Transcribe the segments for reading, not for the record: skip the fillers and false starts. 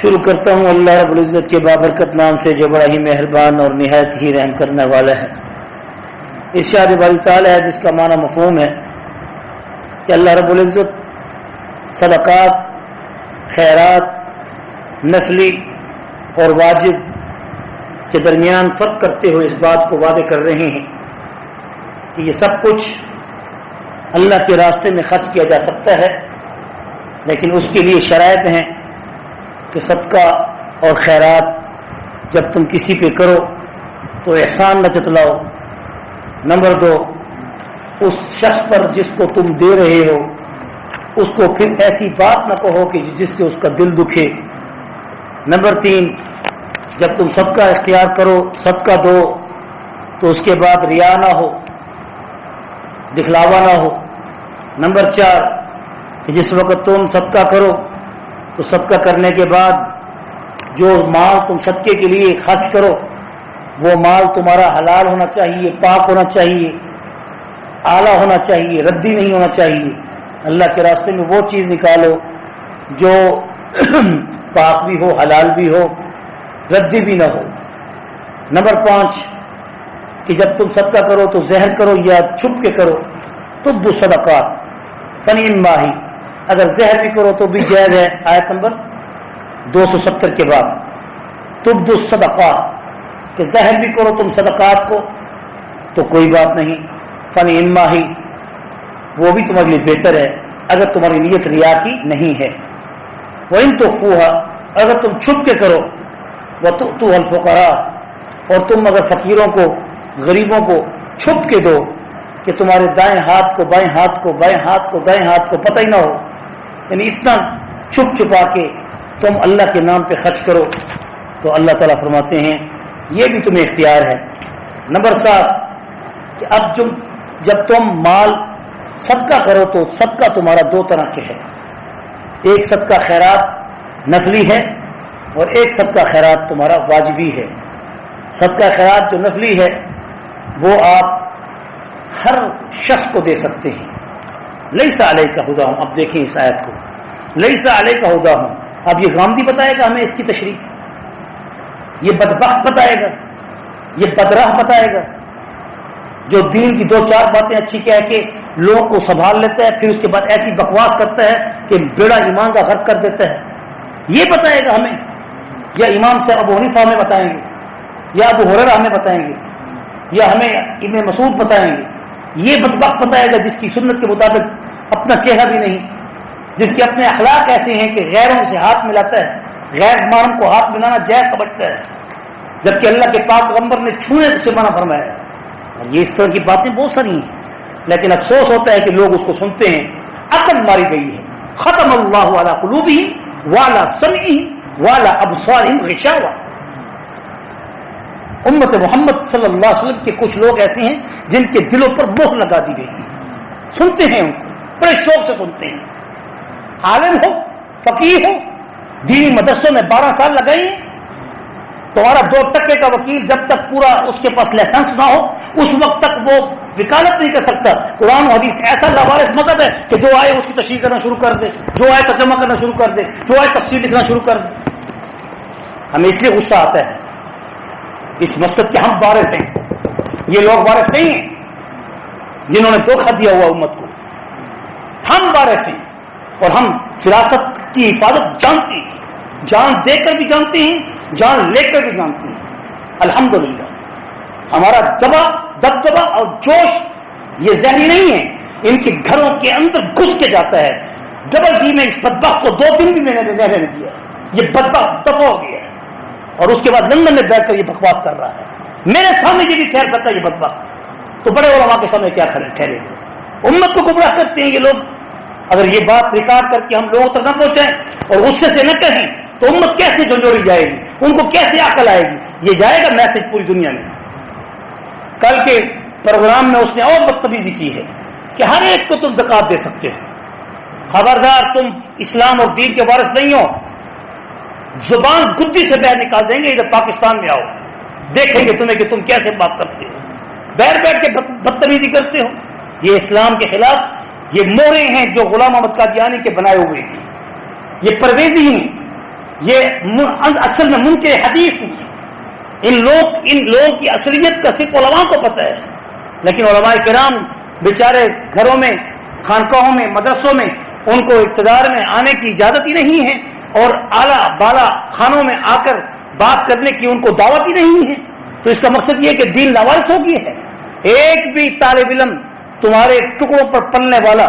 شروع کرتا ہوں اللہ رب العزت کے بابرکت نام سے جو بڑا ہی مہربان اور نہایت ہی رحم کرنے والا ہے۔ ارشاد باری تعالی ہے جس کا معنی مفہوم ہے کہ اللہ رب العزت صدقات، خیرات، نفلی اور واجب کے درمیان فرق کرتے ہوئے اس بات کو واضح کر رہے ہیں کہ یہ سب کچھ اللہ کے راستے میں خرچ کیا جا سکتا ہے، لیکن اس کے لیے شرائط ہیں کہ صدقہ اور خیرات جب تم کسی پہ کرو تو احسان نہ جتلاؤ۔ نمبر 2، اس شخص پر جس کو تم دے رہے ہو اس کو پھر ایسی بات نہ کہو کہ جس سے اس کا دل دکھے۔ نمبر 3، جب تم صدقہ اختیار کرو، صدقہ دو، تو اس کے بعد ریا نہ ہو، دکھلاوا نہ ہو۔ نمبر 4، کہ جس وقت تم صدقہ کرو تو صدقہ کرنے کے بعد جو مال تم صدقے کے لیے خرچ کرو وہ مال تمہارا حلال ہونا چاہیے، پاک ہونا چاہیے، اعلیٰ ہونا چاہیے، ردی نہیں ہونا چاہیے۔ اللہ کے راستے میں وہ چیز نکالو جو پاک بھی ہو، حلال بھی ہو، ردی بھی نہ ہو۔ نمبر 5، کہ جب تم صدقہ کرو تو زہر کرو یا چھپ کے کرو، تبدو صدقات فنعم ماہی، اگر زہر بھی کرو تو بھی جائز ہے، آیت نمبر 270 کے بعد تبدو صدقات، کہ زہر بھی کرو تم صدقات کو تو کوئی بات نہیں، فنعم ماہی، وہ بھی تمہارے لیے بہتر ہے اگر تمہاری نیت ریا کی نہیں ہے۔ وَإِن تُخْفُوهَا، اگر تم چھپ کے کرو، وَتُؤْتُوهَا الْفُقَرَاءَ، اور تم اگر فقیروں کو، غریبوں کو چھپ کے دو کہ تمہارے دائیں ہاتھ کو بائیں ہاتھ کو، بائیں ہاتھ کو دائیں ہاتھ کو پتہ ہی نہ ہو، یعنی اتنا چھپ چھپا کے تم اللہ کے نام پہ خرچ کرو، تو اللہ تعالیٰ فرماتے ہیں یہ بھی تمہیں اختیار ہے۔ نمبر 7، کہ اب جب تم مال صدقہ کرو تو صدقہ تمہارا 2 طرح کے ہے، ایک صدقہ خیرات نفلی ہے اور ایک صدقہ خیرات تمہارا واجبی ہے۔ صدقہ خیرات جو نفلی ہے وہ آپ ہر شخص کو دے سکتے ہیں۔ لیس علیک ھداھم، اب دیکھیں اس آیت کو، لیس علیک ھداھم، اب یہ غامدی بتائے گا ہمیں اس کی تشریح، یہ بدبخت بتائے گا، یہ بدراہ بتائے گا جو دین کی 2-4 باتیں اچھی کہہ کے لوگوں کو سنبھال لیتا ہے، پھر اس کے بعد ایسی بکواس کرتا ہے کہ بیڑا ایمان کا غرق کر دیتا ہے۔ یہ بتائے گا ہمیں، یا امام سے ابو حنیفہ ہمیں بتائیں گے، یا ابو ہریرہ ہمیں بتائیں گے، یا ہمیں ابن مسعود بتائیں گے؟ یہ بدبخت بتائے گا جس کی سنت کے مطابق اپنا چہرہ بھی نہیں، جس کے اپنے اخلاق ایسے ہیں کہ غیروں سے ہاتھ ملاتا ہے، غیر محرم کو ہاتھ ملانا جائز سمجھتا ہے، جبکہ اللہ کے پاک پیغمبر نے چھونے سے منع فرمایا ہے۔ یہ اس طرح کی باتیں بہت ساری ہیں، لیکن افسوس ہوتا ہے کہ لوگ اس کو سنتے ہیں۔ عقل ماری گئی ہے، ختم اللہ علی قلوبہم وعلی سمعہم وعلی ابصارہم غشاوہ۔ امت محمد صلی اللہ علیہ وسلم کے کچھ لوگ ایسے ہیں جن کے دلوں پر مہر لگا دی گئی ہے، سنتے ہیں ان کو، بڑے شوق سے سنتے ہیں، عالم ہو، فقیہ ہو، دینی مدرسوں میں 12 سال لگائیں، تمہارا 2 ٹکے کا وکیل جب تک پورا اس کے پاس لائسنس نہ ہو اس وقت تک وہ وکالت نہیں کر سکتا۔ قرآن و حدیث ایسا لاوارث مذہب ہے کہ جو آئے اس کی تشریح کرنا شروع کر دے، جو آئے ترجمہ کرنا شروع کر دے، جو آئے تفسیر لکھنا شروع کر دے۔ ہمیں اس لیے غصہ آتا ہے، اس مسجد کے ہم وارث ہیں، یہ لوگ وارث نہیں ہیں جنہوں نے دھوکہ دیا ہوا امت کو، ہم وارث ہیں اور ہم فراست کی حفاظت جانتے ہیں، جان دے کر بھی جانتے ہیں، جان لے کر بھی جانتے ہیں۔ الحمدللہ ہمارا دبدبا اور جوش یہ ذہنی نہیں ہے، ان کے گھروں کے اندر گھس کے جاتا ہے۔ ڈبل جی میں اس بدبخت کو 2 دن بھی میں نے رہنے دیا، یہ بدبخت دفع ہو گیا ہے، اور اس کے بعد لندن میں بیٹھ کر یہ بکواس کر رہا ہے۔ میرے سامنے یہ بھی ٹھہر سکتا ہے یہ بدبخت، تو بڑے علماء کے سامنے کیا ٹھہرے؟ امت کو گمراہ کرتے ہیں یہ لوگ۔ اگر یہ بات ریکارڈ کر کے ہم لوگوں تک نہ پہنچائیں اور غصے سے نہ کہیں تو امت کیسے جھنجھوڑی جائے گی؟ ان کو کیسے عقل آئے گی؟ یہ جائے گا میسج پوری دنیا میں۔ کل کے پروگرام میں اس نے اور بدتمیزی کی ہے کہ ہر ایک کو تم زکوٰۃ دے سکتے ہو، خبردار تم اسلام اور دین کے وارث نہیں ہو، زبان گدی سے باہر نکال دیں گے، ادھر پاکستان میں آؤ، دیکھیں گے تمہیں کہ تم کیسے بات کرتے ہو، بیٹھ کے بدتمیزی کرتے ہو۔ یہ اسلام کے خلاف یہ مورے ہیں جو غلام احمد قادیانی کے بنائے ہوئے ہیں، یہ پرویزی ہیں، یہ اصل میں منکر حدیث ہیں. ان لوگوں کی اصلیت کا صرف علماء کو پتہ ہے، لیکن علماء کرام بیچارے گھروں میں، خانقاہوں میں، مدرسوں میں ان کو اقتدار میں آنے کی اجازت ہی نہیں ہے، اور اعلیٰ بالا خانوں میں آ کر بات کرنے کی ان کو دعوت ہی نہیں ہے. تو اس کا مقصد یہ کہ دین لاوارث ہو گئی ہے. ایک بھی طالب علم تمہارے ٹکڑوں پر پلنے والا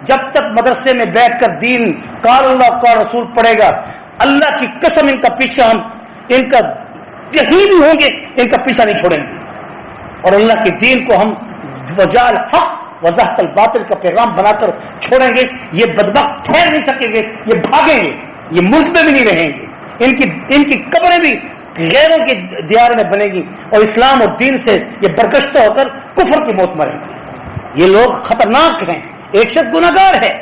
جب تک مدرسے میں بیٹھ کر دین قال اللہ قال رسول پڑھے گا، اللہ کی قسم ان کا پیچھا ہم ان کا کہیں بھی ہوں گے ان کا پیچھا نہیں چھوڑیں گے، اور اللہ کے دین کو ہم وجال حق وضاحت الباطل کا پیغام بنا کر چھوڑیں گے. یہ بدبخت ٹھہر نہیں سکیں گے، یہ بھاگیں گے، یہ ملک میں بھی نہیں رہیں گے. ان کی قبریں بھی غیروں کی دیار میں بنے گی، اور اسلام اور دین سے یہ برگشتہ ہو کر کفر کی موت مریں گے. یہ لوگ خطرناک ہیں. ایک شخص گناہگار ہے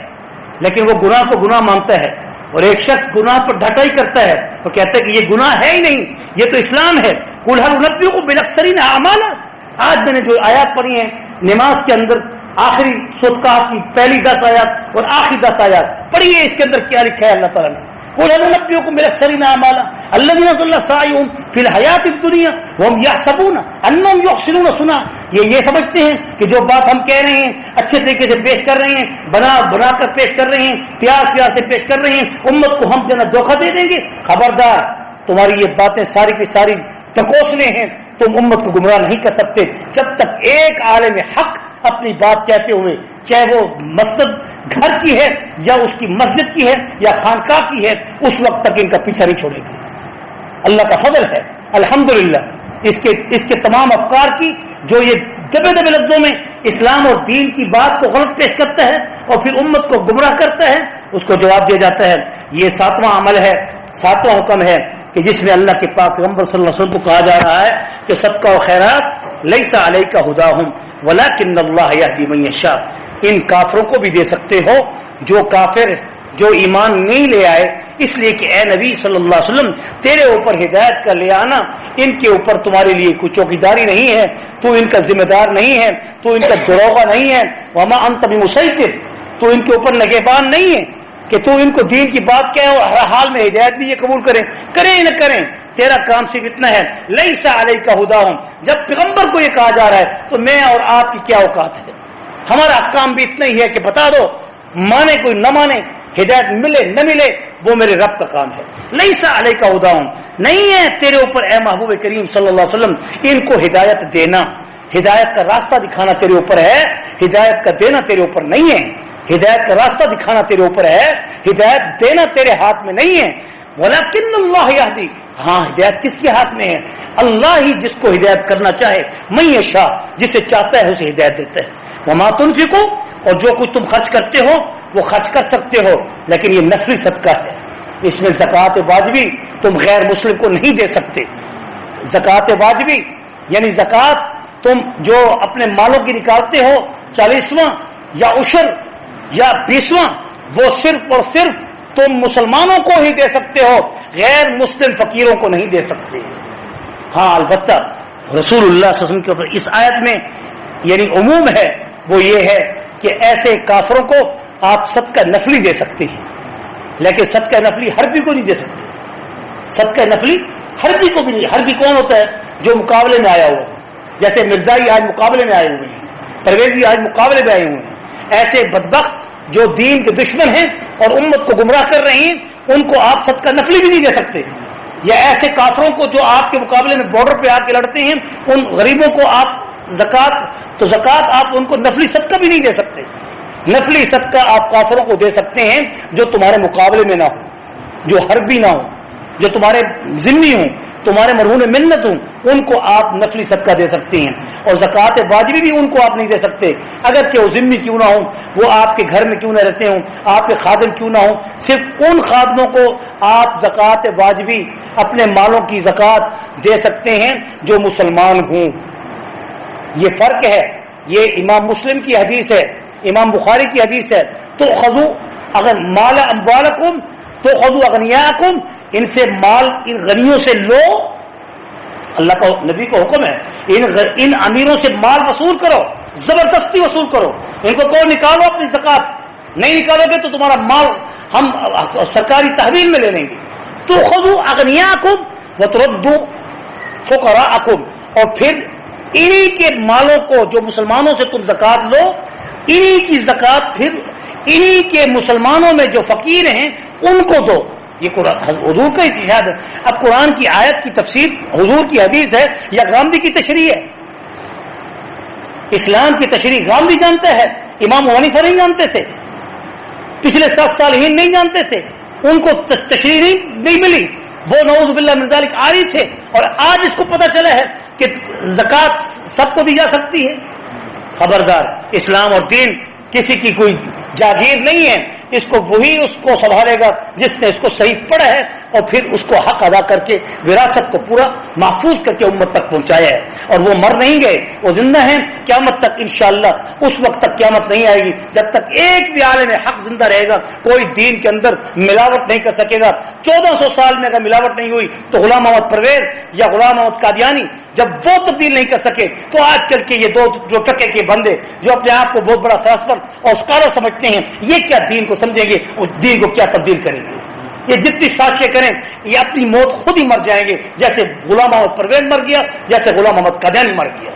لیکن وہ گناہ کو گناہ مانتا ہے، اور ایک شخص گناہ پر ڈھٹائی کرتا ہے، وہ کہتا ہے کہ یہ گناہ ہے ہی نہیں، یہ تو اسلام ہے. قل هل انبئکم بالاخسرین اعمالا. آج میں نے جو آیات پڑھی ہیں نماز کے اندر، آخری صدقات کی پہلی 10 آیات اور آخری 10 آیات پڑھیے، اس کے اندر کیا لکھا ہے اللہ تعالیٰ نے. قل هل انبئکم بالاخسرین اعمالا الذین ضل سعیهم فی الحیاۃ الدنیا وهم یحسبون انهم یحسنون صنعا. یہ سمجھتے ہیں کہ جو بات ہم کہہ رہے ہیں اچھے طریقے سے پیش کر رہے ہیں، بنا کر پیش کر رہے ہیں، پیار سے پیش کر رہے ہیں، امت کو ہم جنا دھوکہ دے دیں گے. خبردار، تمہاری یہ باتیں ساری کی ساری ٹکوسلے ہیں. تم امت کو گمراہ نہیں کر سکتے جب تک ایک عالم حق اپنی بات کہتے ہوئے، چاہے وہ مسجد گھر کی ہے یا اس کی مسجد کی ہے یا خانقاہ کی ہے، اس وقت تک ان کا پیچھا نہیں چھوڑے گی. اللہ کا فضل ہے الحمدللہ اس کے تمام افکار کی جو یہ دبے لفظوں میں اسلام اور دین کی بات کو غلط پیش کرتا ہے اور پھر امت کو گمراہ کرتا ہے، اس کو جواب دیا جاتا ہے. یہ 7واں عمل ہے، 7واں حکم ہے کہ جس میں اللہ کے پاک پیغمبر صلی اللہ علیہ وسلم کو کہا جا رہا ہے کہ صدقہ و خیرات لیس علیک ہداہم ولکن اللہ یہدی من یشاء. ان کافروں کو بھی دے سکتے ہو جو کافر جو ایمان نہیں لے آئے، اس لیے کہ اے نبی صلی اللہ علیہ وسلم تیرے اوپر ہدایت کا لے آنا ان کے اوپر تمہارے لیے کوئی چوکیداری نہیں ہے، تو ان کا ذمہ دار نہیں ہے، تو ان کا دروغہ نہیں ہے. وما انت بمسیطر، تو ان کے اوپر نگہبان نہیں ہے کہ تو ان کو دین کی بات کہے اور ہر حال میں ہدایت بھی یہ قبول کریں نہ کریں. تیرا کام صرف اتنا ہے لیس علیک ہداہم. جب پیغمبر کو یہ کہا جا رہا ہے تو میں اور آپ کی کیا اوقات ہے؟ ہمارا کام بھی اتنا ہی ہے کہ بتا دو، مانے کوئی نہ مانے، ہدایت ملے نہ ملے، وہ میرے رب کا کام ہے. لیس علیک ہداہم، نہیں ہے تیرے اوپر اے محبوب کریم صلی اللہ علیہ وسلم ان کو ہدایت دینا، ہدایت کا راستہ دکھانا تیرے اوپر ہے، ہدایت کا دینا تیرے اوپر نہیں ہے. ہدایت کا راستہ دکھانا تیرے اوپر ہے، ہدایت دینا تیرے ہاتھ میں نہیں ہے. ولکن اللہ یہدی، ہاں ہدایت کس کے ہاتھ میں ہے؟ اللہ ہی جس کو ہدایت کرنا چاہے، من یشاء، جسے چاہتا ہے اسے ہدایت دیتا ہے. وما تنفقوا، اور جو کچھ تم خرچ کرتے ہو وہ خرچ کر سکتے ہو، لیکن یہ نفلی صدقہ ہے، اس میں زکوٰۃ واجبی تم غیر مسلم کو نہیں دے سکتے. زکوٰۃ واجبی یعنی زکوٰۃ تم جو اپنے مالوں کی نکالتے ہو 40واں یا عشر یا 20واں، وہ صرف اور صرف تم مسلمانوں کو ہی دے سکتے ہو، غیر مسلم فقیروں کو نہیں دے سکتے. ہاں البتہ رسول اللہ صلی اللہ علیہ وسلم کے اوپر اس آیت میں یعنی عموم ہے، وہ یہ ہے کہ ایسے کافروں کو آپ صدقہ نفلی دے سکتے ہیں، لیکن صدقہ نفلی حربی کو نہیں دے سکتے. صدقہ نفلی حربی کو بھی نہیں. حربی کون ہوتا ہے؟ جو مقابلے میں آیا ہوا، جیسے مرزائی آج مقابلے میں آئے ہوئے ہیں، پرویزی آج مقابلے میں آئے ہوئے ہیں. ایسے بدبخت جو دین کے دشمن ہیں اور امت کو گمراہ کر رہے ہیں، ان کو آپ صدقہ نفلی بھی نہیں دے سکتے. یا ایسے کافروں کو جو آپ کے مقابلے میں بارڈر پہ آ کے لڑتے ہیں، ان غریبوں کو آپ زکوٰۃ آپ ان کو نفلی صدقہ بھی نہیں دے سکتے. نفلی صدقہ آپ کافروں کو دے سکتے ہیں جو تمہارے مقابلے میں نہ ہو، جو حربی نہ ہو، جو تمہارے ذمہ ہوں، تمہارے مرہون منت ہوں، ان کو آپ نفلی صدقہ دے سکتے ہیں. اور زکوٰۃ واجبی بھی ان کو آپ نہیں دے سکتے، اگرچہ وہ ذمہ کیوں نہ ہوں، وہ آپ کے گھر میں کیوں نہ رہتے ہوں، آپ کے خادم کیوں نہ ہوں. صرف ان خادموں کو آپ زکوٰۃ واجبی اپنے مالوں کی زکوٰۃ دے سکتے ہیں جو مسلمان ہوں. یہ فرق ہے. یہ امام مسلم کی حدیث ہے، امام بخاری کی حدیث ہے. تو خذو اگر مال اموالکم تو خذو اغنیاکم، ان سے مال ان غنیوں سے لو. اللہ کا نبی کا حکم ہے ان امیروں سے مال وصول کرو، زبردستی وصول کرو. ان کو کہو نکالو اپنی زکوٰۃ، نہیں نکالو گے تو تمہارا مال ہم سرکاری تحویل میں لے لیں گے. तुखज़ू अगनियाकुम व तुरद्दू फुक़राअकुम, और फिर इन्हीं के मालों को जो मुसलमानों से तुम ज़कात लो, इन्हीं की ज़कात फिर इन्हीं के मुसलमानों में जो फकीर हैं उनको दो। ये हुजूर का इतिहाद है। अब कुरान की आयत की तफसीर हुजूर की हदीस है या गांधी की तशरीह है? इस्लाम की तशरीह गांधी जानता है, इमाम अबू हनीफा नहीं जानते थे, पिछले 7 साल ही नहीं जानते थे, उनको तशरीह नहीं मिली, वो नऊज़ बिल्लाह मिन ज़ालिक आरी थे, और आज इसको पता चला है कि ज़कात सबको दी जा सकती है। खबरदार, इस्लाम और दीन किसी की कोई जागीर नहीं है, इसको वही उसको संभालेगा जिसने इसको सही पढ़ा है और फिर उसको हक अदा करके विरासत को पूरा महफूज करके उम्मत तक पहुंचाया है। और वो मर नहीं गए, वो जिंदा हैं क़यामत तक इंशाअल्लाह। उस वक्त तक क़यामत नहीं आएगी जब तक एक भी आलिम हक जिंदा रहेगा, कोई दीन के अंदर मिलावट नहीं कर सकेगा। 1400 साल में अगर मिलावट नहीं हुई तो गुलाम मोहम्मद परवेज या गुलाम मोहम्मद कादियानी जब वो तब्दील नहीं कर सके, तो आजकल के ये दो जो टके के बंदे जो अपने आप को बहुत बड़ा फलसफा और स्कॉलर समझते हैं, ये क्या दीन को समझेंगे और दीन को क्या तब्दील करेंगे? ये जितनी साजिशें करें ये अपनी मौत खुद ही मर जाएंगे, जैसे गुलाम मोहम्मद परवेज मर गया, जैसे गुलाम मोहम्मद कादियानी मर गया,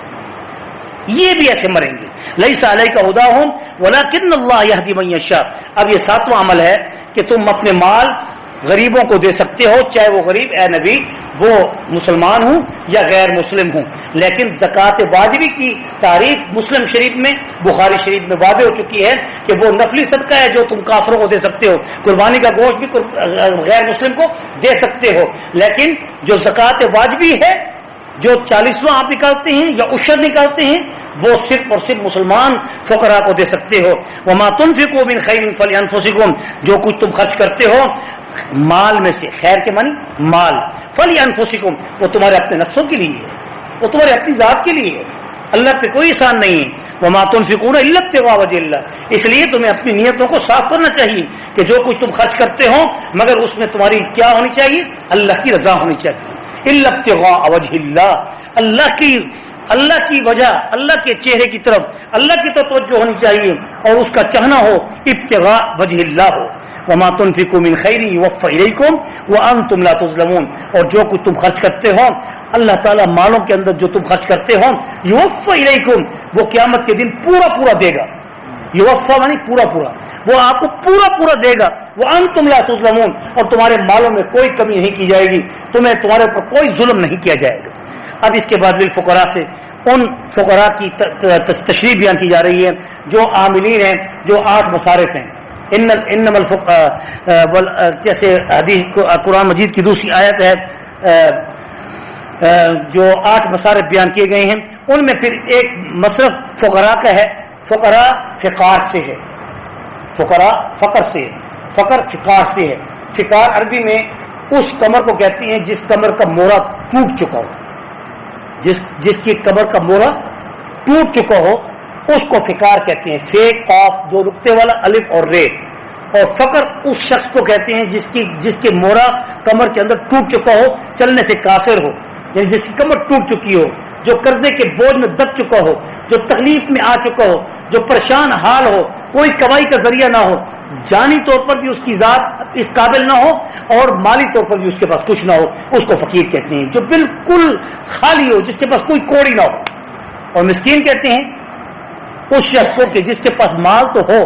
ये भी ऐसे मरेंगे। लैसा अलैका हुदाहुम वलाकिन्नल्लाह यहदी मन यशा। अब ये 7वां अमल है कि तुम अपने माल गरीबों को दे सकते हो, चाहे वो गरीब ए नबी वो मुसलमान हूं या गैर मुस्लिम हूं। लेकिन ज़कात वाजिबी की तारीफ मुस्लिम शरीफ में, बुखारी शरीफ में वादे हो चुकी है कि वो नफली सदका है जो तुम काफरों को दे सकते हो। कुर्बानी का गोश्त भी गैर मुस्लिम को दे सकते हो, लेकिन जो ज़कात वाजिबी है, जो 40वां आप निकालते हैं या उशर निकालते हैं, वो सिर्फ और सिर्फ मुसलमान फुकरा को दे सकते हो। वमा तुनफिकू मिन खैरिन फलिअनफुसिकुम, जो कुछ तुम खर्च करते हो माल में से, खैर के मानी माल, फलिअनफुसिकुम, वो तुम्हारे अपने नफ्सों के लिए है, वो तुम्हारे अपनी जात के लिए है, अल्लाह पे कोई एहसान नहीं है। वमा तुनफिकून इल्ला इब्तिगा वजहिल्लाह, इसलिए तुम्हें अपनी नियतों को साफ करना चाहिए कि जो कुछ तुम खर्च करते हो मगर उसमें तुम्हारी क्या होनी चाहिए? अल्लाह की रजा होनी चाहिए। इल्ला इब्तिगा वजहिल्लाह, अल्लाह की वजह, अल्लाह के चेहरे की तरफ, अल्लाह की तरफ तवज्जो होनी चाहिए और उसका चाहना हो, इब्तिगा वजहिल्लाह हो। वमा तुनफिकू मिन खैरिन युवफ़्फ़ा इलैकुम व अंतुम ला तुज़लमून, और जो कुछ तुम खर्च करते हो अल्लाह ताला मालों के अंदर जो तुम खर्च करते हो, युवफ़्फ़ा इलैकुम, वो क़यामत के दिन पूरा पूरा देगा। युवफ़्फ़ा मानी पूरा पूरा, वो आपको पूरा पूरा देगा। वो अंतुम ला तुज़लमून, और तुम्हारे मालों में कोई कमी नहीं की जाएगी, तुम्हें तुम्हारे ऊपर कोई जुल्म नहीं किया जाएगा। अब इसके बाद बिल फुकरा से उन फुकरा की तशरीह बयान की जा रही है जो आमिलीन हैं, जो 8 मसारिफ हैं। इन्नमल जैसे हदीस कुरान मजीद की दूसरी आयत है, जो 8 मसारिफ बयान किए गए हैं, उनमें फिर एक मसरफ फुकरा का है। फुकरा फिकार से है, फुकरा फकर से है, फकर फिकार से है। फिकार अरबी में उस कमर को कहती हैं जिस कमर का मोरा टूट चुका हो, जिसकी कमर का मोरा टूट चुका हो उसको फिकार कहते हैं। फे काफ 2 नुक्ते वाला अलिफ और रे। और फकर उस शख्स को कहते हैं जिसके मोरा कमर के अंदर टूट चुका हो, चलने से कासिर हो, यानी जिसकी कमर टूट चुकी हो, जो कर्जे के बोझ में दब चुका हो, जो तकलीफ में आ चुका हो, जो परेशान हाल हो, कोई कमाई का जरिया ना हो, जानी तौर पर भी उसकी जात इस काबिल ना हो और माली तौर पर भी उसके पास कुछ ना हो, उसको फकीर कहते हैं। जो बिल्कुल खाली हो, जिसके पास कोई कौड़ी ना हो। और मिस्कीन कहते हैं उस शख्स को कि जिसके पास माल तो हो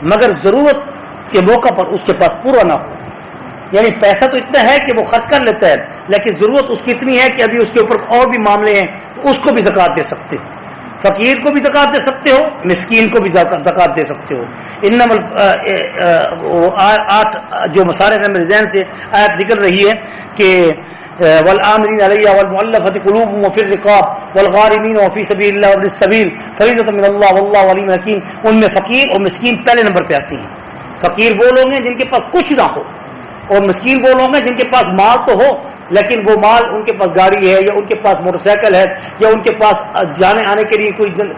मगर जरूरत के मौका पर उसके पास पूरा ना हो, यानी पैसा तो इतना है कि वो खर्च कर लेता है लेकिन जरूरत उसकी इतनी है कि अभी उसके ऊपर और भी मामले हैं, तो उसको भी ज़कात दे सकते हो। फकीर को भी ज़कात दे सकते हो, मिस्कीन को भी ज़कात दे सकते हो। इन्नमल 8 जो मसारिफ मेरे ज़हन से आयत निकल रही है कि वल आमिलीन अलैहा वल मुअल्लफति क़ुलूबुहुम व फिर रिक़ाब वल गारिमीन व फ़ी सबीलिल्लाह व इब्निस सबील फ़रीदतम मिनल्लाह वल्लाहु अलीमुन हकीम। उनमें फकीर और मिस्कीन पहले नंबर पे आती हैं। फकीर वो लोग हैं जिनके पास कुछ ना हो, और मिस्कीन वो लोग हैं जिनके पास माल तो हो लेकिन वो माल, उनके पास गाड़ी है या उनके पास मोटरसाइकिल है या उनके पास जाने आने के लिए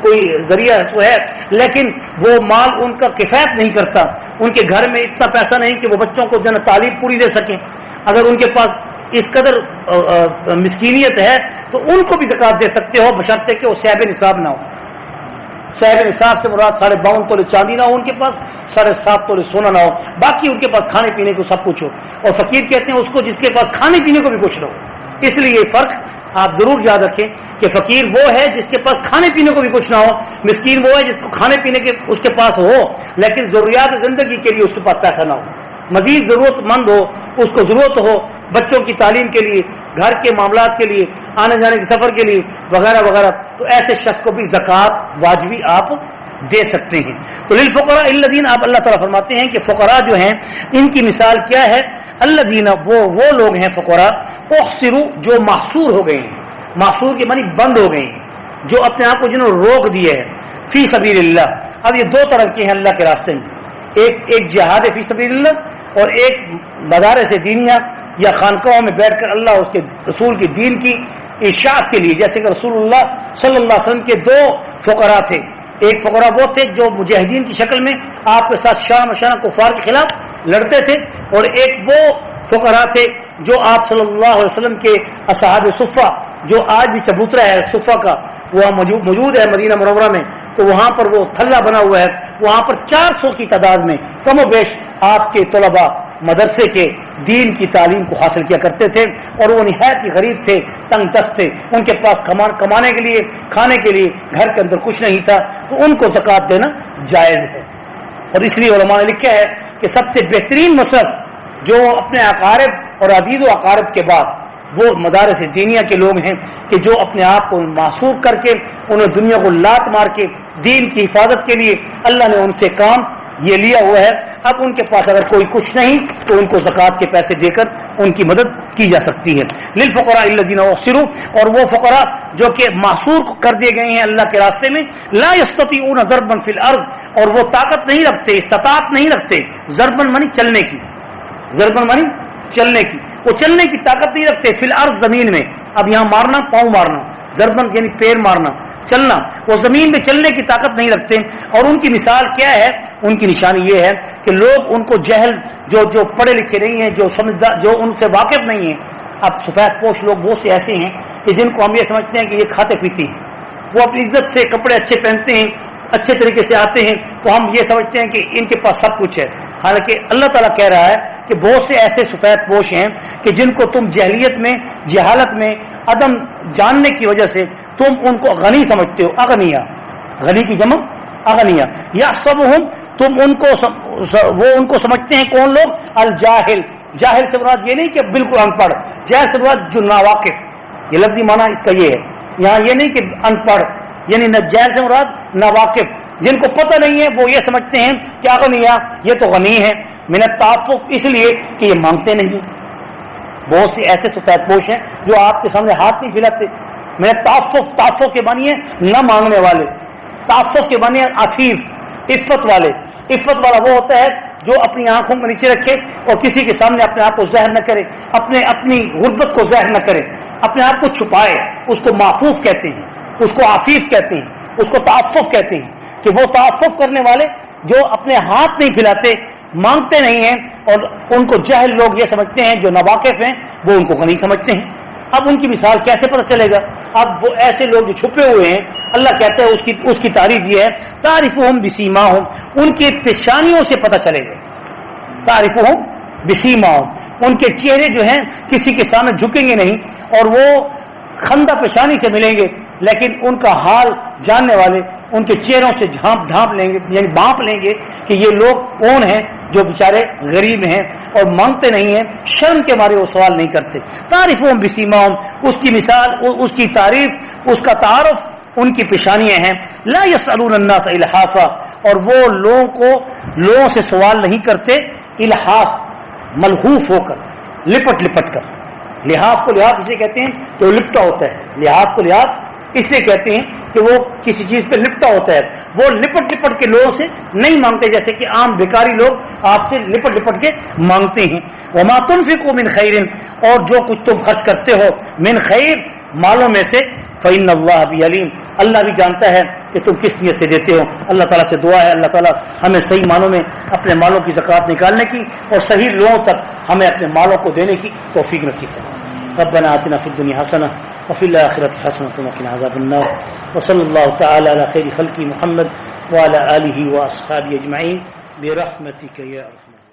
कोई जरिया तो है, लेकिन वो माल उनका किफायत नहीं करता। उनके घर में इतना पैसा नहीं कि वो बच्चों को जन तालीम पूरी दे सकें। अगर उनके पास इस कदर मिस्कीनियत है तो उनको भी ज़कात दे सकते हो, बशर्ते कि वो साहिब निसाब ना हो। साहिब निसाब से मुराद 52.5 तोले चांदी ना हो उनके पास, 7.5 तोले सोना ना हो, बाकी उनके पास खाने पीने को सब कुछ हो। और फकीर कहते हैं उसको जिसके पास खाने पीने को भी कुछ ना हो। इसलिए ये फर्क आप जरूर याद रखें कि फकीर वो है जिसके पास खाने पीने को भी कुछ ना हो, मिस्कीन वो है जिसको खाने पीने के उसके पास हो लेकिन जरूरियात जिंदगी के लिए उसके पास पैसा ना हो, मजीद जरूरतमंद हो, उसको जरूरत हो बच्चों की तालीम के लिए, घर के मामलात के लिए, आने जाने के सफर के लिए वगैरह वगैरह, तो ऐसे शख्स को भी ज़कात वाजिबी आप दे सकते हैं। तो लिल फुकरा अल्लज़ीन, आप अल्लाह ताला फरमाते हैं कि फुकरा जो हैं इनकी मिसाल क्या है, अल्लज़ीन वो लोग हैं फुकरा उहसिरू जो महसूर हो गए हैं, महसूर के मानी बंद हो गए हैं, जो अपने आप को जिन्होंने रोक दिए है फी सबीलिल्लाह। अब ये दो तरह के हैं अल्लाह के रास्ते में, एक जिहाद फी सबीलिल्लाह और एक मदारिस दीनिया या खानकाहों में बैठकर अल्लाह उसके रसूल की दीन की इशाअत के लिए, जैसे कि रसूलुल्लाह सल्लल्लाहु अलैहि वसल्लम के दो फुकरा थे। एक फुकरा वो थे जो मुजाहिदीन की शक्ल में आपके साथ शाम शाना कुफार के खिलाफ लड़ते थे, और एक वो फुकरा थे जो आप सल्लल्लाहु अलैहि वसल्लम के असहाब सुफ़ा, जो आज भी चबूतरा है सुफ़ा का, वहाँ मौजूद है मदीना मुनव्वरा में, तो वहाँ पर वो थल्ला बना हुआ है, वहाँ पर 400 की तादाद में कम बेश आपके तलबा मदरसे के दीन की तालीम को हासिल किया करते थे, और वो निहायत ही गरीब थे, तंग दस्त थे, उनके पास कमाने के लिए खाने के लिए घर के अंदर कुछ नहीं था, तो उनको ज़कात देना जायज़ है। और इसलिए उलमा ने लिखा है कि सबसे बेहतरीन मसलब जो अपने अकारिब और अजीज़ व अकारिब के बाद वो मदारिस दीनिया के लोग हैं कि जो अपने आप को मासूर करके उन्हें दुनिया को लात मार के दीन की हिफाजत के लिए अल्लाह ने उनसे काम ये लिया हुआ है। अब उनके पास अगर कोई कुछ नहीं तो उनको ज़कात के पैसे देकर उनकी मदद की जा सकती है। लिल फुकरा अल्लज़ीना उहसिरू, और वो फुकरा जो कि मासूर कर दिए गए हैं अल्लाह के रास्ते में, ला यस्ततीऊन ज़रबन फिल अर्ज़, और वो ताकत नहीं रखते, इस्तात नहीं रखते, ज़रबन मानी चलने की, ज़रबन मानी चलने की, वो चलने की ताकत नहीं रखते, फिल अर्ज़ जमीन में। अब यहाँ मारना पाँव मारना, ज़रबन यानी पैर मारना, चलना, वो जमीन में चलने की ताकत नहीं रखते। और उनकी मिसाल क्या है, उनकी निशानी ये है कि लोग उनको जहल, जो पढ़े लिखे नहीं हैं, जो समझदार, जो उनसे वाकिफ नहीं है। अब सफेद पोश लोग बहुत से ऐसे हैं कि जिनको हम ये समझते हैं कि ये खाते पीते हैं, वो अपनी इज्जत से कपड़े अच्छे पहनते हैं, अच्छे तरीके से आते हैं, तो हम ये समझते हैं कि इनके पास सब कुछ है। हालांकि अल्लाह ताला कह रहा है कि बहुत से ऐसे सफेद पोश हैं कि जिनको तुम जहलियत में, जहालत में, अदम जानने की वजह से तुम उनको गनी समझते हो, अगनिया, गनी की जमा अगनिया, या सब हम तुम उनको वो उनको समझते हैं कौन लोग, अल जाहिल, जाहिल से मुराद ये नहीं कि बिल्कुल अनपढ़, जाहिल से मुराद जो नावाकिफ, ये लफ्जी माना इसका ये है, यहाँ ये नहीं कि अनपढ़, यानी न जाहिल से मुराद नावाकिफ, जिनको पता नहीं है वो ये समझते हैं कि अगनिया ये तो गनी है, मिनत ताफुक, इसलिए कि ये मांगते नहीं। बहुत से ऐसे सफेद पोश हैं जो आपके सामने हाथ नहीं फैलाते। मिनत ताफुक, ताफुक के मानिए न मांगने वाले, ताफुक के मानिए अफीफ, इफ़्फ़त वाले। इफ़्फ़त वाला वो होता है जो अपनी आंखों को नीचे रखे और किसी के सामने अपने आप को ज़ाहिर न करे, अपनी गुर्बत को ज़ाहिर न करे, अपने आप को छुपाए, उसको माफूफ कहते हैं, उसको आफीफ कहते हैं, उसको ताफुक कहते हैं, कि वो ताफुक करने वाले जो अपने हाथ नहीं फैलाते, मांगते नहीं हैं, और उनको जहल लोग ये समझते हैं, जो नवाकिफ हैं वो उनको गनी समझते हैं। अब उनकी मिसाल कैसे पता चलेगा? अब वो ऐसे लोग जो छुपे हुए हैं, अल्लाह कहता है उसकी तारीफ ये है, तारिफुहुम बिसीमाहुम, उनकी पेशानियों से पता चलेगा। तारिफुहुम बिसीमाहुम, उनके चेहरे जो हैं किसी के सामने झुकेंगे नहीं, और वो खंदा पेशानी से मिलेंगे, लेकिन उनका हाल जानने वाले उनके चेहरों से ढांप लेंगे, यानी भांप लेंगे कि ये लोग कौन हैं जो बेचारे गरीब हैं और मांगते नहीं हैं, शर्म के मारे वो सवाल नहीं करते। तारिफुहुम बिसीमाहुम, उसकी मिसाल, उसकी तारीफ, उसका तारुफ उनकी पेशानियां हैं। ला यसअलून अन्नास इल्हाफा, और वो लोगों से सवाल नहीं करते इल्हाफ, मलहूफ होकर, लिपट कर। लिहाफ को लिहाफ इसे कहते हैं कि वो लिपटा होता है, लिहाफ को लिहाफ इसलिए कहते हैं कि वो किसी चीज पे लिपटा होता है, वो लिपट के लोगों से नहीं मांगते, जैसे कि आम बेकारी लोग आपसे लिपट के मांगते हैं। वमा तुनफिकू मिन खैरिन, और जो कुछ तुम खर्च करते हो मिन खैर, मालों में से, फइन्नल्लाह बि अलीम, अल्लाह भी जानता है कि तुम किस नियत से देते हो। अल्लाह ताला से दुआ है, अल्लाह ताला हमें सही मानों में अपने मालों की ज़कात निकालने की और सही लोगों तक हमें अपने मालों को देने की तौफीक नसीब करे। रब्बना आतिना फिद दुनिया हसना व फिल आखिरति हसनतन व क़िना अज़ाबन्नार, व सल्लल्लाहु तआला अला खैरि खल्क़ि मुहम्मद व अला आलिहि व अस्हाबिहि अजमईन। برحمتک یا ارحم